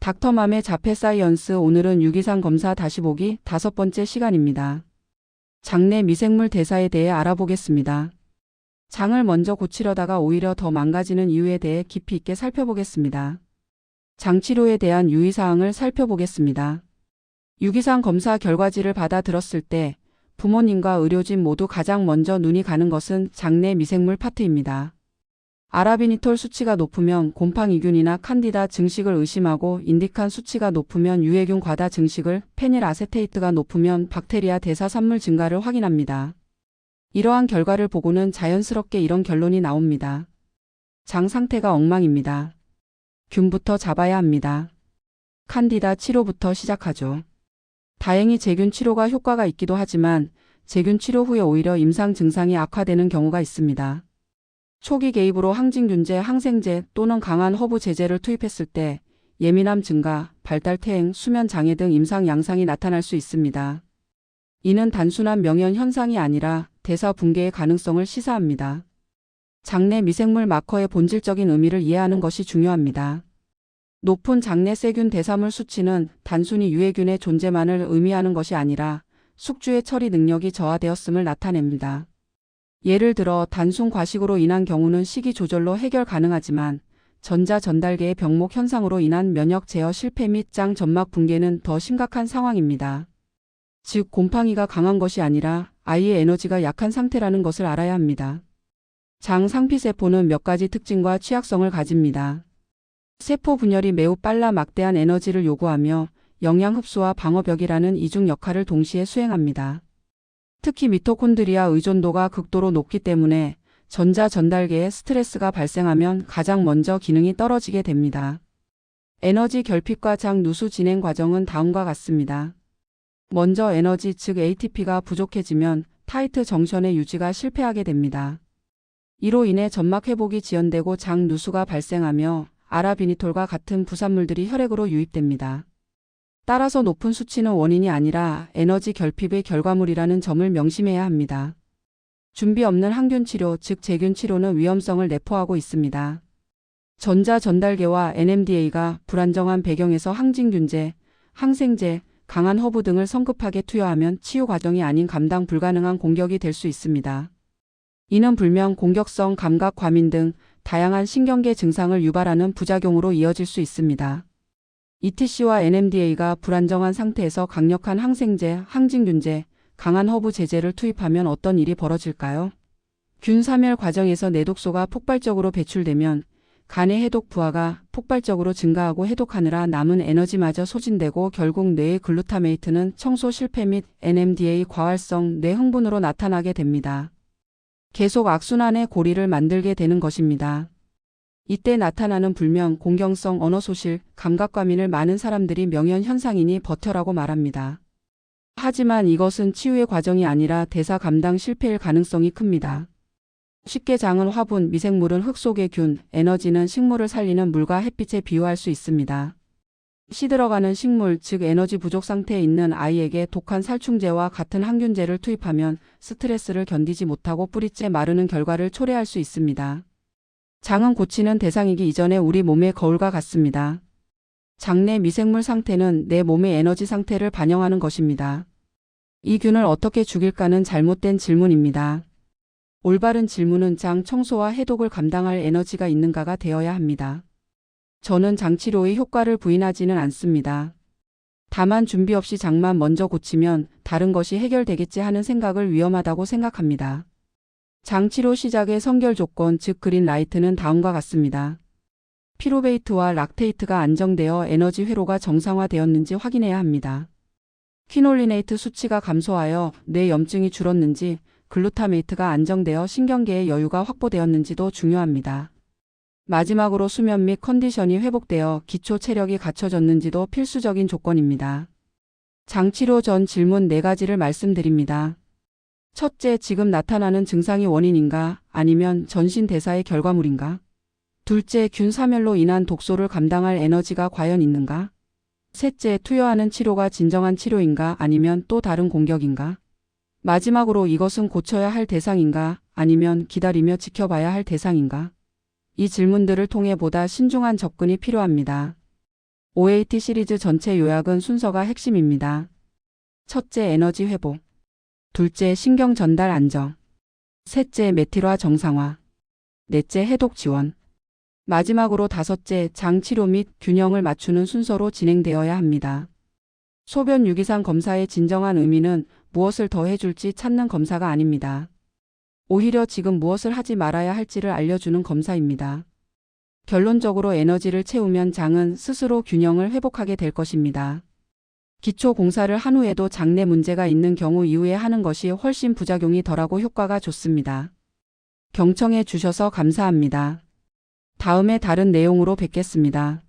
닥터맘의 자폐사이언스 오늘은 유기상 검사 다시 보기 5번째 시간입니다. 장내 미생물 대사에 대해 알아보겠습니다. 장을 먼저 고치려다가 오히려 더 망가지는 이유에 대해 깊이 있게 살펴보겠습니다. 장치료에 대한 유의사항을 살펴보겠습니다. 유기상 검사 결과지를 받아 들었을 때 부모님과 의료진 모두 가장 먼저 눈이 가는 것은 장내 미생물 파트입니다. 아라비니톨 수치가 높으면 곰팡이균이나 칸디다 증식을 의심하고 인디칸 수치가 높으면 유해균 과다 증식을, 페닐아세테이트가 높으면 박테리아 대사 산물 증가를 확인합니다. 이러한 결과를 보고는 자연스럽게 이런 결론이 나옵니다. 장 상태가 엉망입니다. 균부터 잡아야 합니다. 칸디다 치료부터 시작하죠. 다행히 제균 치료가 효과가 있기도 하지만 제균 치료 후에 오히려 임상 증상이 악화되는 경우가 있습니다. 초기 개입으로 항진균제, 항생제 또는 강한 허브 제제를 투입했을 때 예민함 증가, 발달 퇴행, 수면 장애 등 임상 양상이 나타날 수 있습니다. 이는 단순한 명현 현상이 아니라 대사 붕괴의 가능성을 시사합니다. 장내 미생물 마커의 본질적인 의미를 이해하는 것이 중요합니다. 높은 장내 세균 대사물 수치는 단순히 유해균의 존재만을 의미하는 것이 아니라 숙주의 처리 능력이 저하되었음을 나타냅니다. 예를 들어 단순 과식으로 인한 경우는 식이 조절로 해결 가능하지만 전자전달계의 병목 현상으로 인한 면역 제어 실패 및 장 점막 붕괴는 더 심각한 상황입니다. 즉 곰팡이가 강한 것이 아니라 아이의 에너지가 약한 상태라는 것을 알아야 합니다. 장 상피세포는 몇 가지 특징과 취약성을 가집니다. 세포 분열이 매우 빨라 막대한 에너지를 요구하며 영양 흡수와 방어벽이라는 이중 역할을 동시에 수행합니다. 특히 미토콘드리아 의존도가 극도로 높기 때문에 전자전달계에 스트레스가 발생하면 가장 먼저 기능이 떨어지게 됩니다. 에너지 결핍과 장 누수 진행 과정은 다음과 같습니다. 먼저 에너지 즉 ATP가 부족해지면 타이트 정션의 유지가 실패하게 됩니다. 이로 인해 점막 회복이 지연되고 장 누수가 발생하며 아라비니톨과 같은 부산물들이 혈액으로 유입됩니다. 따라서 높은 수치는 원인이 아니라 에너지 결핍의 결과물이라는 점을 명심해야 합니다. 준비 없는 항균 치료, 즉 제균 치료는 위험성을 내포하고 있습니다. 전자전달계와 NMDA가 불안정한 배경에서 항진균제, 항생제, 강한 허브 등을 성급하게 투여하면 치유 과정이 아닌 감당 불가능한 공격이 될 수 있습니다. 이는 불면, 공격성, 감각, 과민 등 다양한 신경계 증상을 유발하는 부작용으로 이어질 수 있습니다. ETC와 NMDA가 불안정한 상태에서 강력한 항생제, 항진균제, 강한 허브 제제를 투입하면 어떤 일이 벌어질까요? 균 사멸 과정에서 내독소가 폭발적으로 배출되면 간의 해독 부하가 폭발적으로 증가하고 해독하느라 남은 에너지마저 소진되고 결국 뇌의 글루타메이트는 청소 실패 및 NMDA 과활성 뇌 흥분으로 나타나게 됩니다. 계속 악순환의 고리를 만들게 되는 것입니다. 이때 나타나는 불면, 공경성 언어 소실, 감각과민을 많은 사람들이 명현 현상이니 버텨라고 말합니다. 하지만 이것은 치유의 과정이 아니라 대사 감당 실패일 가능성이 큽니다. 쉽게 장은 화분, 미생물은 흙 속의 균, 에너지는 식물을 살리는 물과 햇빛에 비유할 수 있습니다. 시들어가는 식물, 즉 에너지 부족 상태에 있는 아이에게 독한 살충제와 같은 항균제를 투입하면 스트레스를 견디지 못하고 뿌리째 마르는 결과를 초래할 수 있습니다. 장은 고치는 대상이기 이전에 우리 몸의 거울과 같습니다. 장내 미생물 상태는 내 몸의 에너지 상태를 반영하는 것입니다. 이 균을 어떻게 죽일까는 잘못된 질문입니다. 올바른 질문은 장 청소와 해독을 감당할 에너지가 있는가가 되어야 합니다. 저는 장치료의 효과를 부인하지는 않습니다. 다만 준비 없이 장만 먼저 고치면 다른 것이 해결되겠지 하는 생각을 위험하다고 생각합니다. 장치료 시작의 선결 조건, 즉 그린라이트는 다음과 같습니다. 피루베이트와 락테이트가 안정되어 에너지 회로가 정상화되었는지 확인해야 합니다. 퀴놀리네이트 수치가 감소하여 뇌 염증이 줄었는지, 글루타메이트가 안정되어 신경계의 여유가 확보되었는지도 중요합니다. 마지막으로 수면 및 컨디션이 회복되어 기초 체력이 갖춰졌는지도 필수적인 조건입니다. 장치료 전 질문 4가지를 말씀드립니다. 첫째, 지금 나타나는 증상이 원인인가 아니면 전신 대사의 결과물인가? 둘째, 균 사멸로 인한 독소를 감당할 에너지가 과연 있는가? 셋째, 투여하는 치료가 진정한 치료인가 아니면 또 다른 공격인가? 마지막으로 이것은 고쳐야 할 대상인가 아니면 기다리며 지켜봐야 할 대상인가? 이 질문들을 통해 보다 신중한 접근이 필요합니다. OAT 시리즈 전체 요약은 순서가 핵심입니다. 첫째, 에너지 회복. 둘째, 신경 전달 안정. 셋째, 메틸화 정상화. 넷째, 해독 지원. 마지막으로 다섯째, 장 치료 및 균형을 맞추는 순서로 진행되어야 합니다. 소변 유기산 검사의 진정한 의미는 무엇을 더 해줄지 찾는 검사가 아닙니다. 오히려 지금 무엇을 하지 말아야 할지를 알려주는 검사입니다. 결론적으로 에너지를 채우면 장은 스스로 균형을 회복하게 될 것입니다. 기초 공사를 한 후에도 장내 문제가 있는 경우 이후에 하는 것이 훨씬 부작용이 덜하고 효과가 좋습니다. 경청해 주셔서 감사합니다. 다음에 다른 내용으로 뵙겠습니다.